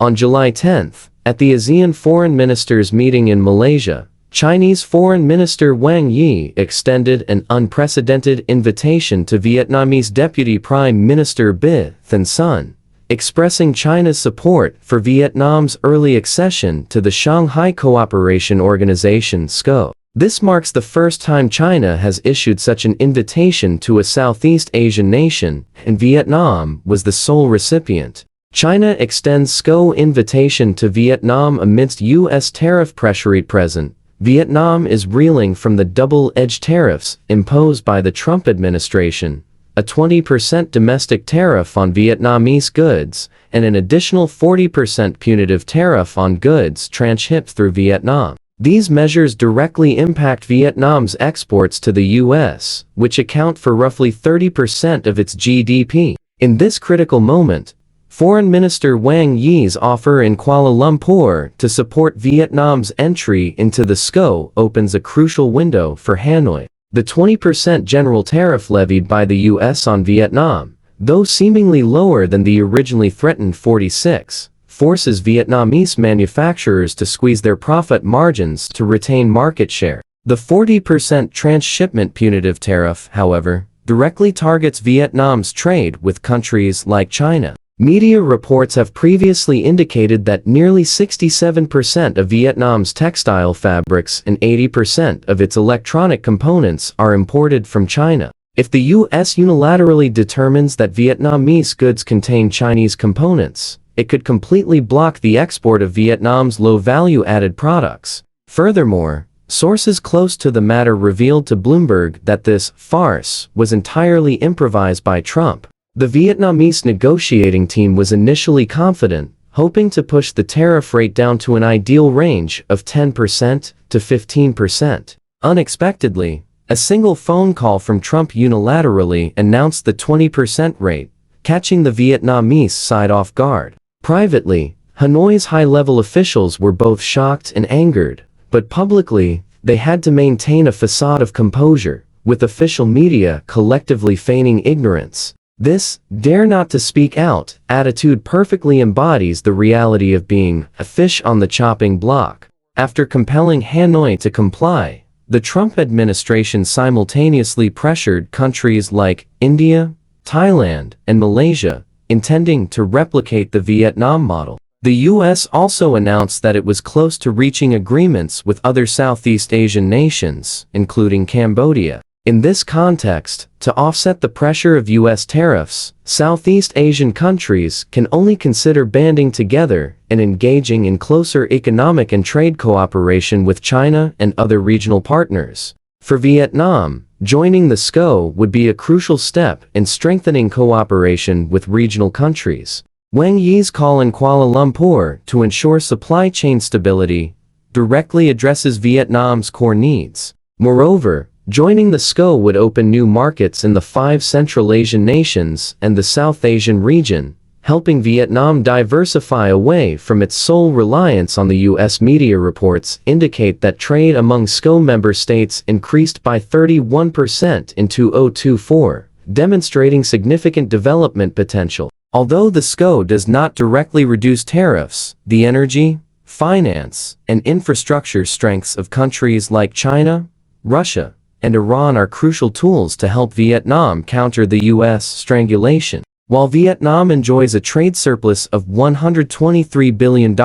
On July 10, at the ASEAN Foreign Ministers meeting in Malaysia, Chinese Foreign Minister Wang Yi extended an unprecedented invitation to Vietnamese Deputy Prime Minister Binh Thanh Son, expressing China's support for Vietnam's early accession to the Shanghai Cooperation Organization (SCO). This marks the first time China has issued such an invitation to a Southeast Asian nation, and Vietnam was the sole recipient. China extends SCO invitation to Vietnam amidst U.S. tariff pressure. At present, Vietnam is reeling from the double-edged tariffs imposed by the Trump administration, a 20% domestic tariff on Vietnamese goods, and an additional 40% punitive tariff on goods transshipped through Vietnam. These measures directly impact Vietnam's exports to the U.S., which account for roughly 30% of its GDP. In this critical moment, Foreign Minister Wang Yi's offer in Kuala Lumpur to support Vietnam's entry into the SCO opens a crucial window for Hanoi. The 20% general tariff levied by the U.S. on Vietnam, though seemingly lower than the originally threatened 46%, forces Vietnamese manufacturers to squeeze their profit margins to retain market share. The 40% transshipment punitive tariff, however, directly targets Vietnam's trade with countries like China. Media reports have previously indicated that nearly 67% of Vietnam's textile fabrics and 80% of its electronic components are imported from China. If the U.S. unilaterally determines that Vietnamese goods contain Chinese components, it could completely block the export of Vietnam's low-value-added products. Furthermore, sources close to the matter revealed to Bloomberg that this farce was entirely improvised by Trump. The Vietnamese negotiating team was initially confident, hoping to push the tariff rate down to an ideal range of 10% to 15%. Unexpectedly, a single phone call from Trump unilaterally announced the 20% rate, catching the Vietnamese side off guard. Privately, Hanoi's high-level officials were both shocked and angered, but publicly, they had to maintain a facade of composure, with official media collectively feigning ignorance. This "dare not to speak out" attitude perfectly embodies the reality of being a fish on the chopping block. After compelling Hanoi to comply, the Trump administration simultaneously pressured countries like India, Thailand, and Malaysia, intending to replicate the Vietnam model. The U.S. also announced that it was close to reaching agreements with other Southeast Asian nations, including Cambodia. In this context, to offset the pressure of U.S. tariffs, Southeast Asian countries can only consider banding together and engaging in closer economic and trade cooperation with China and other regional partners. For Vietnam, joining the SCO would be a crucial step in strengthening cooperation with regional countries. Wang Yi's call in Kuala Lumpur to ensure supply chain stability directly addresses Vietnam's core needs. Moreover, joining the SCO would open new markets in the 5 Central Asian nations and the South Asian region, helping Vietnam diversify away from its sole reliance on the U.S. Media reports indicate that trade among SCO member states increased by 31% in 2024, demonstrating significant development potential. Although the SCO does not directly reduce tariffs, the energy, finance, and infrastructure strengths of countries like China, Russia, and Iran are crucial tools to help Vietnam counter the U.S. strangulation. While Vietnam enjoys a trade surplus of $123 billion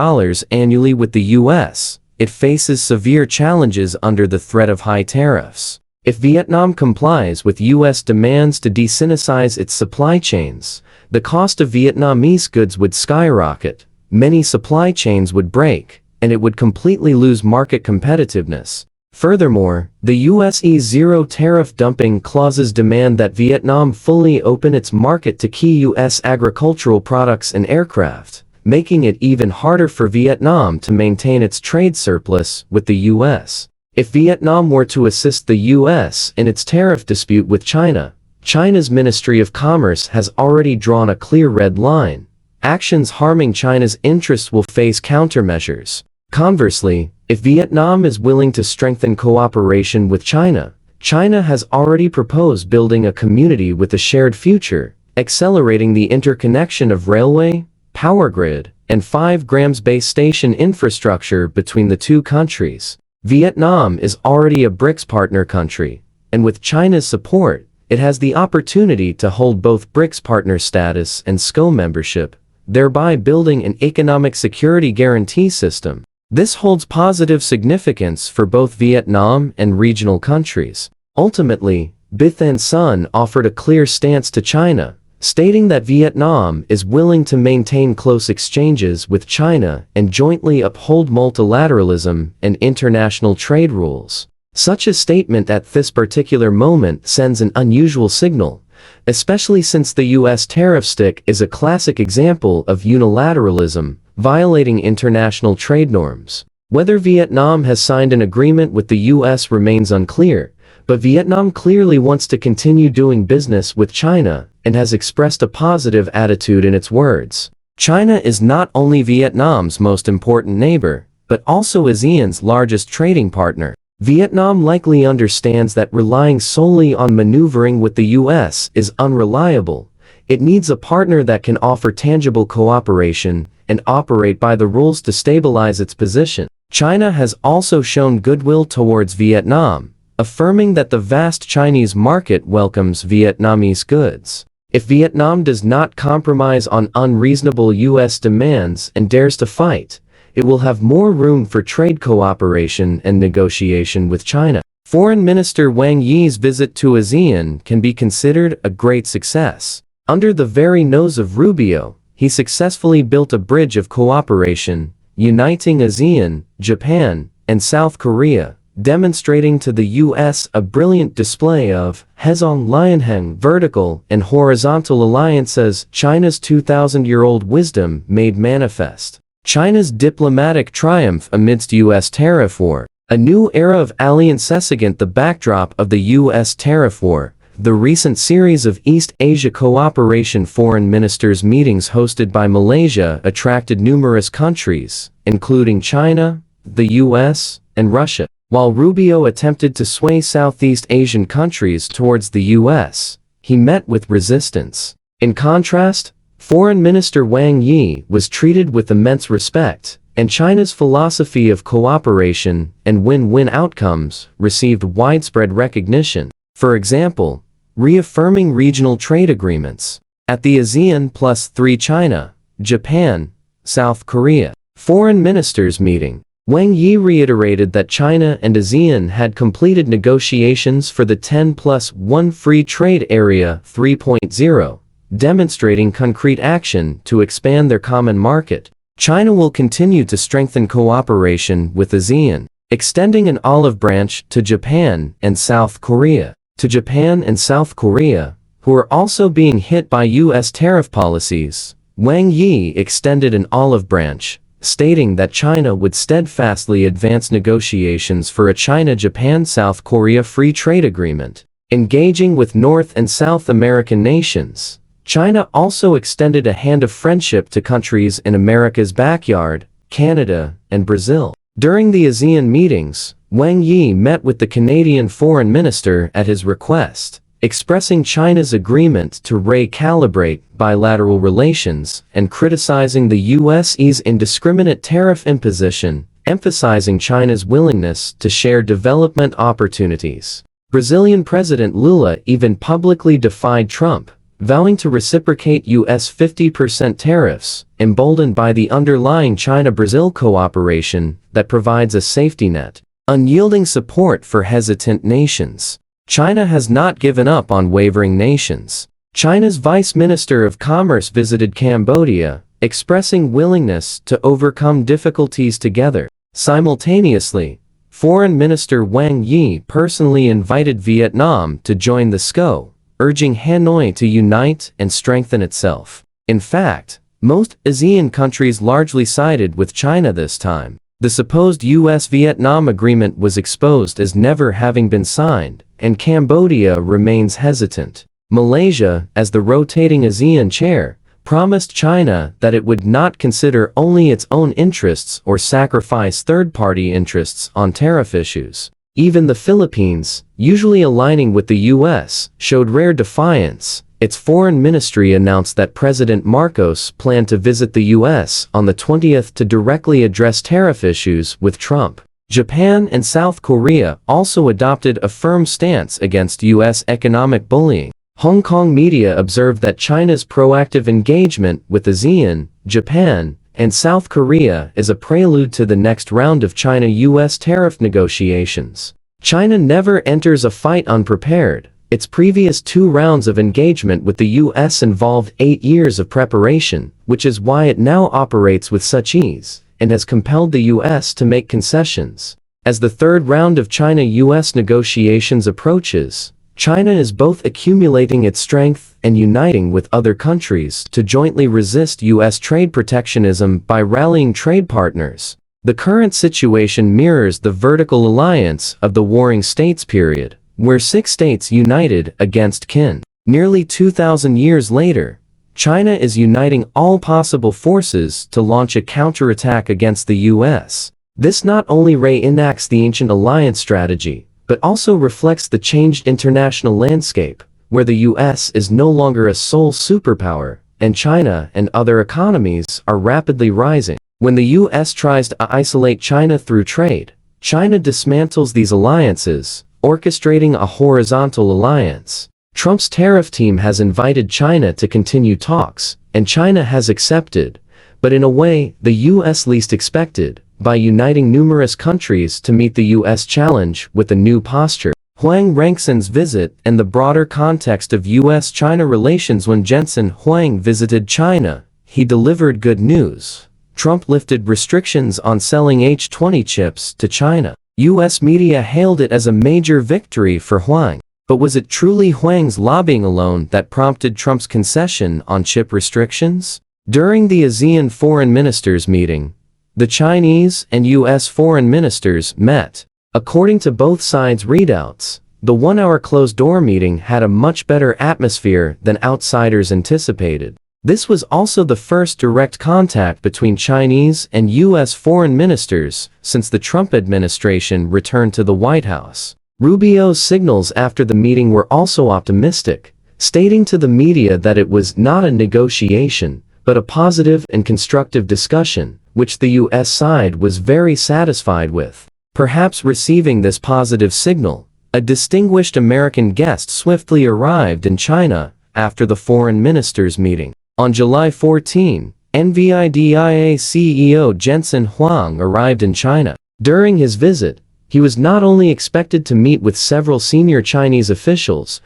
annually with the U.S., it faces severe challenges under the threat of high tariffs. If Vietnam complies with U.S. demands to desinicize its supply chains, the cost of Vietnamese goods would skyrocket, many supply chains would break, and it would completely lose market competitiveness. Furthermore, the U.S.'s zero-tariff dumping clauses demand that Vietnam fully open its market to key U.S. agricultural products and aircraft, making it even harder for Vietnam to maintain its trade surplus with the U.S. If Vietnam were to assist the U.S. in its tariff dispute with China, China's Ministry of Commerce has already drawn a clear red line. Actions harming China's interests will face countermeasures. Conversely, if Vietnam is willing to strengthen cooperation with China, China has already proposed building a community with a shared future, accelerating the interconnection of railway, power grid, and 5 grams base station infrastructure between the two countries. Vietnam is already a BRICS partner country, and with China's support, it has the opportunity to hold both BRICS partner status and SCO membership, thereby building an economic security guarantee system. This holds positive significance for both Vietnam and regional countries. Ultimately, Bith and Sun offered a clear stance to China, stating that Vietnam is willing to maintain close exchanges with China and jointly uphold multilateralism and international trade rules. Such a statement at this particular moment sends an unusual signal, especially since the U.S. tariff stick is a classic example of unilateralism, violating international trade norms. Whether Vietnam has signed an agreement with the U.S. remains unclear, but Vietnam clearly wants to continue doing business with China and has expressed a positive attitude in its words. China is not only Vietnam's most important neighbor, but also ASEAN's largest trading partner. Vietnam likely understands that relying solely on maneuvering with the U.S. is unreliable. It needs a partner that can offer tangible cooperation and operate by the rules to stabilize its position. China has also shown goodwill towards Vietnam, affirming that the vast Chinese market welcomes Vietnamese goods. If Vietnam does not compromise on unreasonable U.S. demands and dares to fight, it will have more room for trade cooperation and negotiation with China. Foreign Minister Wang Yi's visit to ASEAN can be considered a great success. Under the very nose of Rubio, he successfully built a bridge of cooperation, uniting ASEAN, Japan, and South Korea, demonstrating to the U.S. a brilliant display of Hezong Lianheng vertical and horizontal alliances, China's 2,000-year-old wisdom made manifest. China's diplomatic triumph amidst U.S. tariff war. A new era of alliances against the backdrop of the U.S. tariff war. The recent series of East Asia Cooperation Foreign Ministers meetings hosted by Malaysia attracted numerous countries, including China, the U.S., and Russia. While Rubio attempted to sway Southeast Asian countries towards the U.S., he met with resistance. In contrast, Foreign Minister Wang Yi was treated with immense respect, and China's philosophy of cooperation and win-win outcomes received widespread recognition. For example, reaffirming regional trade agreements. At the ASEAN Plus 3 China, Japan, South Korea foreign ministers meeting, Wang Yi reiterated that China and ASEAN had completed negotiations for the 10+1 Free Trade Area 3.0, demonstrating concrete action to expand their common market. China will continue to strengthen cooperation with ASEAN, extending an olive branch to Japan and South Korea. To Japan and South Korea, who are also being hit by U.S. tariff policies, Wang Yi extended an olive branch, stating that China would steadfastly advance negotiations for a China-Japan-South Korea free trade agreement. Engaging with North and South American nations, China also extended a hand of friendship to countries in America's backyard, Canada, and Brazil. During the ASEAN meetings, Wang Yi met with the Canadian foreign minister at his request, expressing China's agreement to recalibrate bilateral relations and criticizing the U.S.'s indiscriminate tariff imposition, emphasizing China's willingness to share development opportunities. Brazilian President Lula even publicly defied Trump, vowing to reciprocate U.S. 50% tariffs, emboldened by the underlying China-Brazil cooperation that provides a safety net. Unyielding support for hesitant nations. China has not given up on wavering nations. China's Vice Minister of Commerce visited Cambodia, expressing willingness to overcome difficulties together. Simultaneously, Foreign Minister Wang Yi personally invited Vietnam to join the SCO, urging Hanoi to unite and strengthen itself. In fact, most ASEAN countries largely sided with China this time. The supposed U.S.-Vietnam agreement was exposed as never having been signed, and Cambodia remains hesitant. Malaysia, as the rotating ASEAN chair, promised China that it would not consider only its own interests or sacrifice third-party interests on tariff issues. Even the Philippines, usually aligning with the U.S., showed rare defiance, its foreign ministry announced that President Marcos planned to visit the U.S. on the 20th to directly address tariff issues with Trump. Japan and South Korea also adopted a firm stance against U.S. economic bullying. Hong Kong media observed that China's proactive engagement with ASEAN, Japan, and South Korea is a prelude to the next round of China-U.S. tariff negotiations. China never enters a fight unprepared. Its previous 2 rounds of engagement with the U.S. involved 8 years of preparation, which is why it now operates with such ease, and has compelled the U.S. to make concessions. As the 3rd round of China-U.S. negotiations approaches, China is both accumulating its strength and uniting with other countries to jointly resist U.S. trade protectionism by rallying trade partners. The current situation mirrors the vertical alliance of the Warring States period, where 6 states united against Qin. Nearly 2,000 years later, China is uniting all possible forces to launch a counterattack against the U.S. This not only reenacts the ancient alliance strategy, but also reflects the changed international landscape, where the U.S. is no longer a sole superpower, and China and other economies are rapidly rising. When the U.S. tries to isolate China through trade, China dismantles these alliances, orchestrating a horizontal alliance. Trump's tariff team has invited China to continue talks, and China has accepted, but in a way the U.S. least expected, by uniting numerous countries to meet the U.S. challenge with a new posture. Wang Rengsen's visit and the broader context of U.S.-China relations. When Jensen Huang visited China, he delivered good news. Trump lifted restrictions on selling H-20 chips to China. U.S. media hailed it as a major victory for Huang. But was it truly Huang's lobbying alone that prompted Trump's concession on chip restrictions? During the ASEAN foreign ministers meeting, the Chinese and U.S. foreign ministers met. According to both sides' readouts, the 1-hour closed-door meeting had a much better atmosphere than outsiders anticipated. This was also the first direct contact between Chinese and U.S. foreign ministers since the Trump administration returned to the White House. Rubio's signals after the meeting were also optimistic, stating to the media that it was not a negotiation, but a positive and constructive discussion, which the U.S. side was very satisfied with. Perhaps receiving this positive signal, a distinguished American guest swiftly arrived in China after the foreign ministers' meeting. On July 14, NVIDIA CEO Jensen Huang arrived in China. During his visit, he was not only expected to meet with several senior Chinese officials,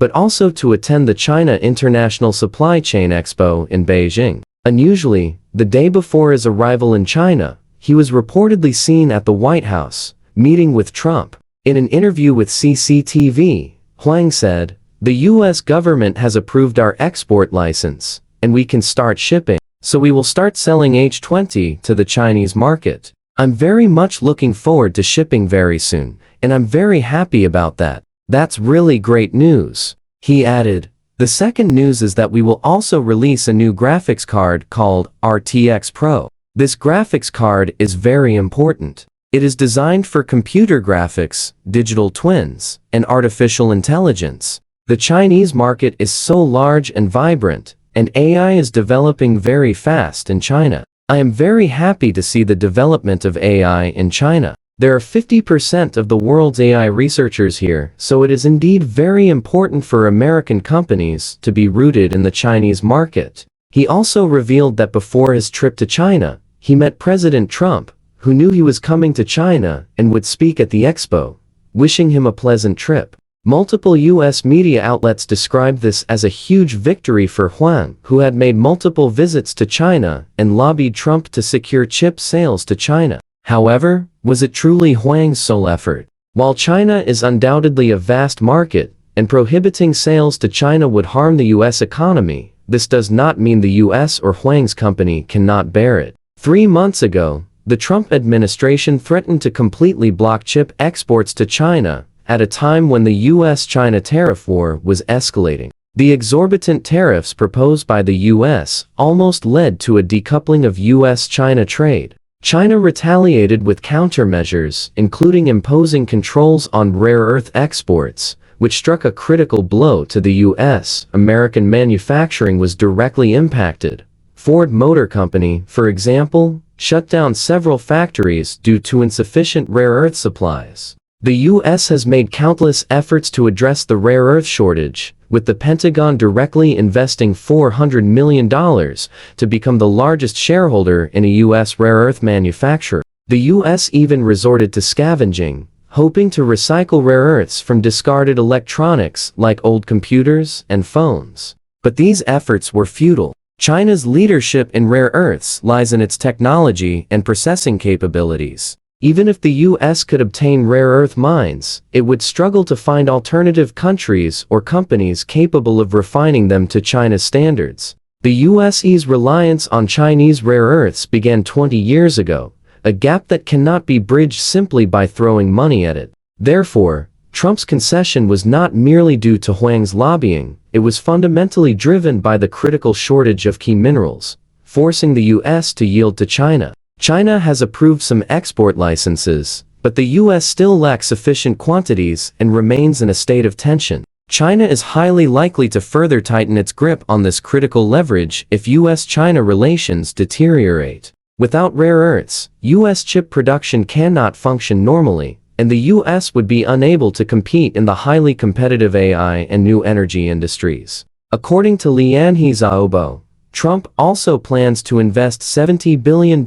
but also to attend the China International Supply Chain Expo in Beijing. Unusually, the day before his arrival in China, he was reportedly seen at the White House, meeting with Trump. In an interview with CCTV, Huang said, "The U.S. government has approved our export license, and we can start shipping, so we will start selling H-20 to the Chinese market. I'm very much looking forward to shipping very soon, and I'm very happy about that. That's really great news." He added, "The second news is that we will also release a new graphics card called RTX Pro. This graphics card is very important. It is designed for computer graphics, digital twins, and artificial intelligence. The Chinese market is so large and vibrant, and AI is developing very fast in China. I am very happy to see the development of AI in China. There are 50% of the world's AI researchers here, so it is indeed very important for American companies to be rooted in the Chinese market." He also revealed that before his trip to China, he met President Trump, who knew he was coming to China and would speak at the expo, wishing him a pleasant trip. Multiple U.S. media outlets described this as a huge victory for Huang, who had made multiple visits to China and lobbied Trump to secure chip sales to China. However, was it truly Huang's sole effort? While China is undoubtedly a vast market, and prohibiting sales to China would harm the U.S. economy, this does not mean the U.S. or Huang's company cannot bear it. 3 months ago, the Trump administration threatened to completely block chip exports to China, at a time when the U.S.-China tariff war was escalating. The exorbitant tariffs proposed by the U.S. almost led to a decoupling of U.S.-China trade. China retaliated with countermeasures, including imposing controls on rare earth exports, which struck a critical blow to the U.S. American manufacturing was directly impacted. Ford Motor Company, for example, shut down several factories due to insufficient rare earth supplies. The U.S. has made countless efforts to address the rare earth shortage, with the Pentagon directly investing $400 million to become the largest shareholder in a U.S. rare earth manufacturer. The U.S. even resorted to scavenging, hoping to recycle rare earths from discarded electronics like old computers and phones. But these efforts were futile. China's leadership in rare earths lies in its technology and processing capabilities. Even if the U.S. could obtain rare earth mines, it would struggle to find alternative countries or companies capable of refining them to China's standards. The U.S.'s reliance on Chinese rare earths began 20 years ago, a gap that cannot be bridged simply by throwing money at it. Therefore, Trump's concession was not merely due to Wang's lobbying, it was fundamentally driven by the critical shortage of key minerals, forcing the U.S. to yield to China. China has approved some export licenses, but the U.S. still lacks sufficient quantities and remains in a state of tension. China is highly likely to further tighten its grip on this critical leverage if U.S.-China relations deteriorate. Without rare earths, U.S. chip production cannot function normally, and the U.S. would be unable to compete in the highly competitive AI and new energy industries. According to Lianhe Xiaobo, Trump also plans to invest $70 billion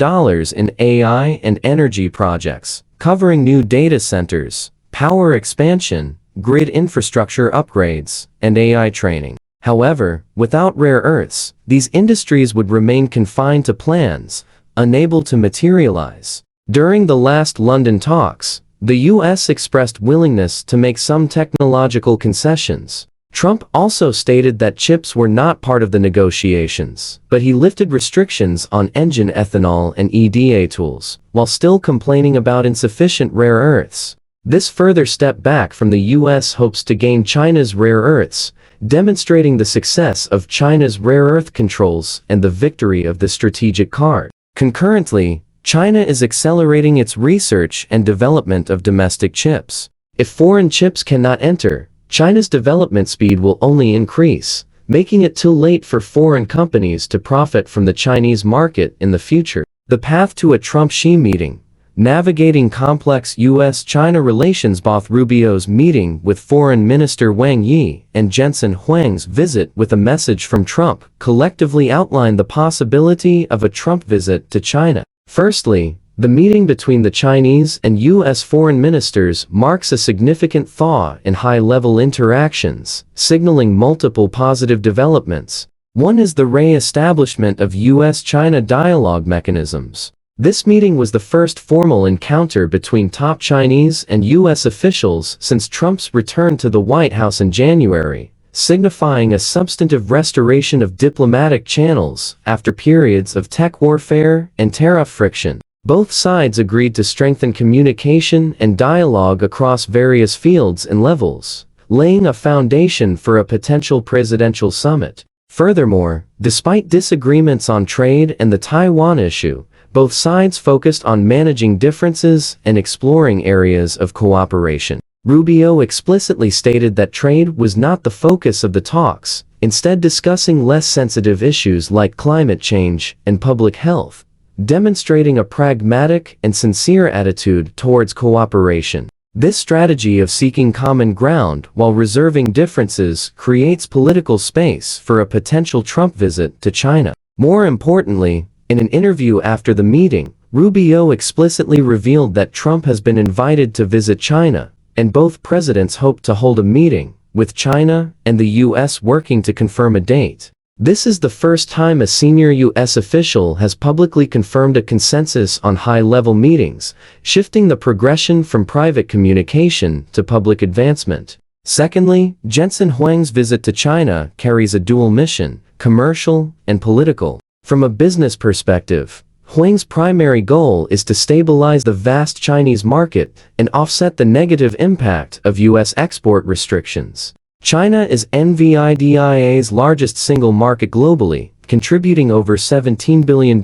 in AI and energy projects, covering new data centers, power expansion, grid infrastructure upgrades, and AI training. However, without rare earths, these industries would remain confined to plans, unable to materialize. During the last London talks, the U.S. expressed willingness to make some technological concessions. Trump also stated that chips were not part of the negotiations, but he lifted restrictions on engine ethanol and EDA tools, while still complaining about insufficient rare earths. This further step back from the U.S. hopes to gain China's rare earths, demonstrating the success of China's rare earth controls and the victory of the strategic card. Concurrently, China is accelerating its research and development of domestic chips. If foreign chips cannot enter, China's development speed will only increase, making it too late for foreign companies to profit from the Chinese market in the future. The path to a Trump-Xi meeting. Navigating complex U.S.-China relations. Both Rubio's meeting with Foreign Minister Wang Yi and Jensen Huang's visit with a message from Trump collectively outline the possibility of a Trump visit to China. Firstly, the meeting between the Chinese and U.S. foreign ministers marks a significant thaw in high-level interactions, signaling multiple positive developments. One is the re-establishment of U.S.-China dialogue mechanisms. This meeting was the first formal encounter between top Chinese and U.S. officials since Trump's return to the White House in January, signifying a substantive restoration of diplomatic channels after periods of tech warfare and tariff friction. Both sides agreed to strengthen communication and dialogue across various fields and levels, laying a foundation for a potential presidential summit. Furthermore, despite disagreements on trade and the Taiwan issue, both sides focused on managing differences and exploring areas of cooperation. Rubio explicitly stated that trade was not the focus of the talks, instead discussing less sensitive issues like climate change and public health, demonstrating a pragmatic and sincere attitude towards cooperation. This strategy of seeking common ground while reserving differences creates political space for a potential Trump visit to China. More importantly, in an interview after the meeting, Rubio explicitly revealed that Trump has been invited to visit China, and both presidents hope to hold a meeting, with China and the U.S. working to confirm a date. This is the first time a senior U.S. official has publicly confirmed a consensus on high-level meetings, shifting the progression from private communication to public advancement. Secondly, Jensen Huang's visit to China carries a dual mission, commercial and political. From a business perspective, Huang's primary goal is to stabilize the vast Chinese market and offset the negative impact of U.S. export restrictions. China is NVIDIA's largest single market globally, contributing over $17 billion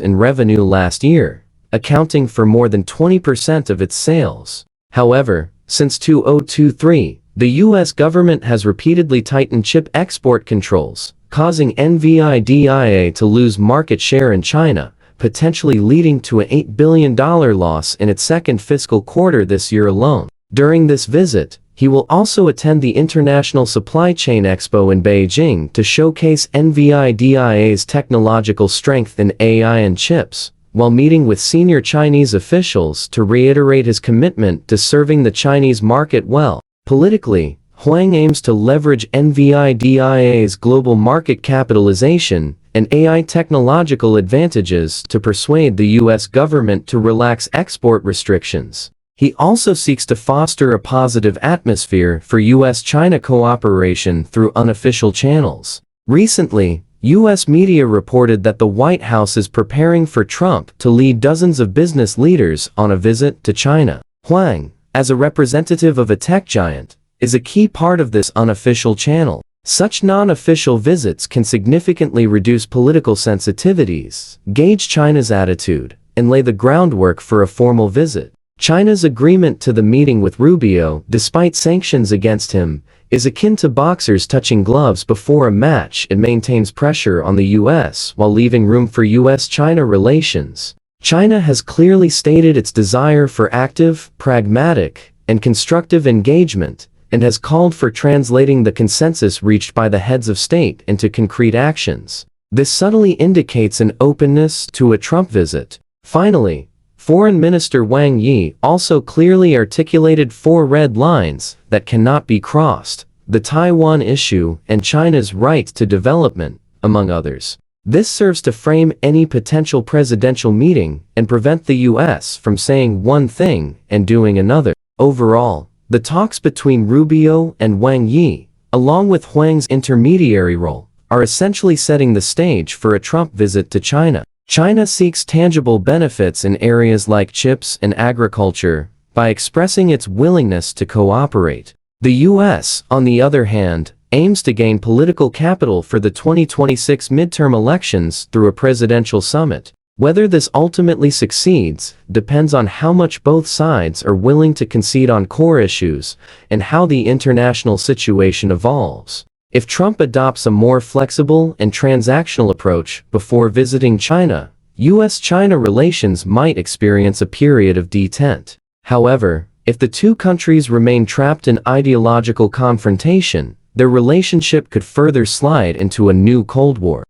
in revenue last year, accounting for more than 20% of its sales. However, since 2023, The U.S. government has repeatedly tightened chip export controls, causing NVIDIA to lose market share in China, potentially leading to an $8 billion loss in its second fiscal quarter this year alone. During this visit, he will also attend the International Supply Chain Expo in Beijing to showcase NVIDIA's technological strength in AI and chips, while meeting with senior Chinese officials to reiterate his commitment to serving the Chinese market well. Politically, Wang aims to leverage NVIDIA's global market capitalization and AI technological advantages to persuade the U.S. government to relax export restrictions. He also seeks to foster a positive atmosphere for U.S.-China cooperation through unofficial channels. Recently, U.S. media reported that the White House is preparing for Trump to lead dozens of business leaders on a visit to China. Wang, as a representative of a tech giant, is a key part of this unofficial channel. Such non-official visits can significantly reduce political sensitivities, gauge China's attitude, and lay the groundwork for a formal visit. China's agreement to the meeting with Rubio, despite sanctions against him, is akin to boxers touching gloves before a match. It maintains pressure on the U.S. while leaving room for U.S.-China relations. China has clearly stated its desire for active, pragmatic, and constructive engagement, and has called for translating the consensus reached by the heads of state into concrete actions. This subtly indicates an openness to a Trump visit. Finally, Foreign Minister Wang Yi also clearly articulated 4 red lines that cannot be crossed: the Taiwan issue and China's right to development, among others. This serves to frame any potential presidential meeting and prevent the U.S. from saying one thing and doing another. Overall, the talks between Rubio and Wang Yi, along with Wang's intermediary role, are essentially setting the stage for a Trump visit to China. China seeks tangible benefits in areas like chips and agriculture by expressing its willingness to cooperate. The U.S., on the other hand, aims to gain political capital for the 2026 midterm elections through a presidential summit. Whether this ultimately succeeds depends on how much both sides are willing to concede on core issues and how the international situation evolves. If Trump adopts a more flexible and transactional approach before visiting China, U.S.-China relations might experience a period of detente. However, if the two countries remain trapped in ideological confrontation, their relationship could further slide into a new Cold War.